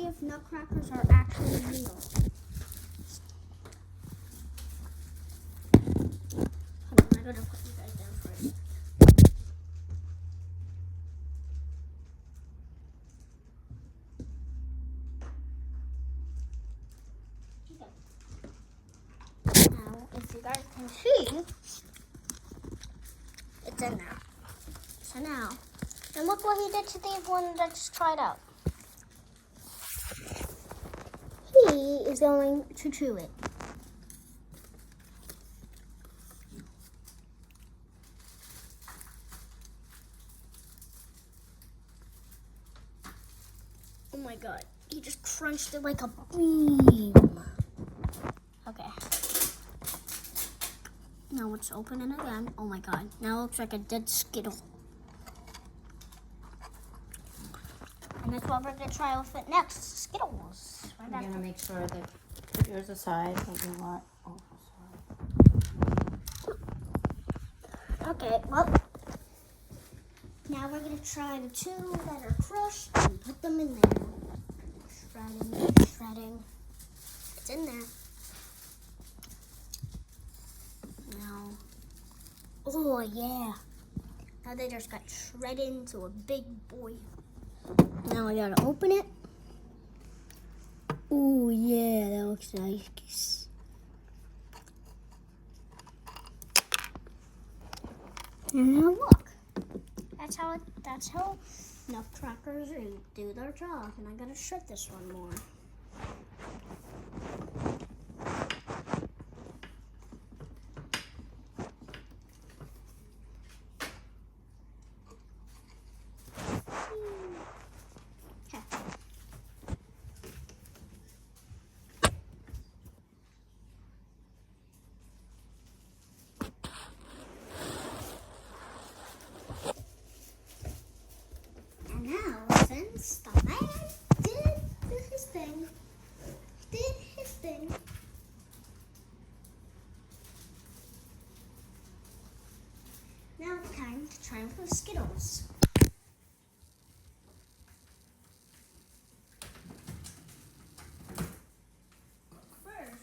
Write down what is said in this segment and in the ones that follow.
see if nutcrackers are actually real. Hold on, I gotta put you guys down for a second. Now, if you guys can see, it's in there. So now, and look what he did to the one that just tried out. He is going to chew it. Oh my god, he just crunched it like a beam. Okay. Now let's open it again. Oh my god, now it looks like a dead Skittle. And that's what we're gonna try with it next, Skittles. I'm gonna make sure that put yours aside that you want. Oh, sorry. Okay, well, now we're gonna try the two that are crushed and put them in there. Shredding. It's in there. Now, oh yeah. Now they just got shredded into a big boy. Now I gotta open it. Oh yeah, that looks nice. And now look. That's how nutcrackers do their job. And I gotta shred this one more. Now, since the man did his thing, now it's time to try with the Skittles. First,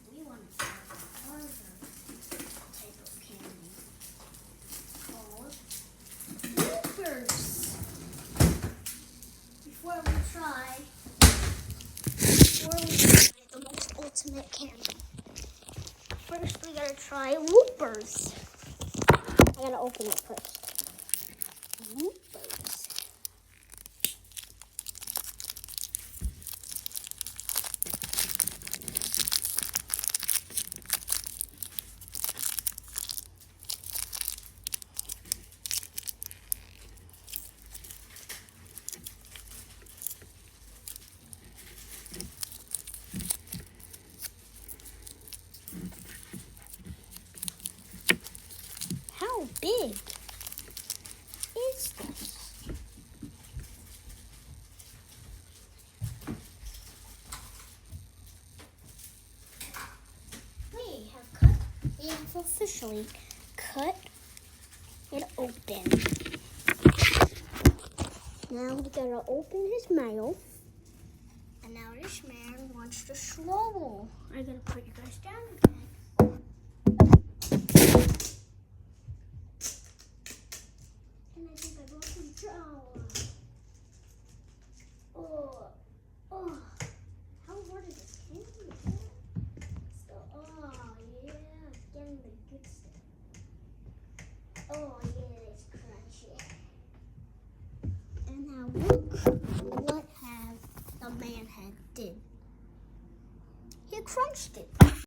we want to try the larger type of candy called Whoopers. Before we try the most ultimate candy, first we gotta try Whoopers. I gotta open it first. Whoopers. How big is this? We have officially cut it open. Now we gotta open his mouth. And now this man wants to swallow. I gotta put you guys down again. And I think I broke some jaw. Oh. How hard is this candy? Yeah, getting the good stuff. Oh yeah, it's crunchy. And now look what the man had did. He crunched it.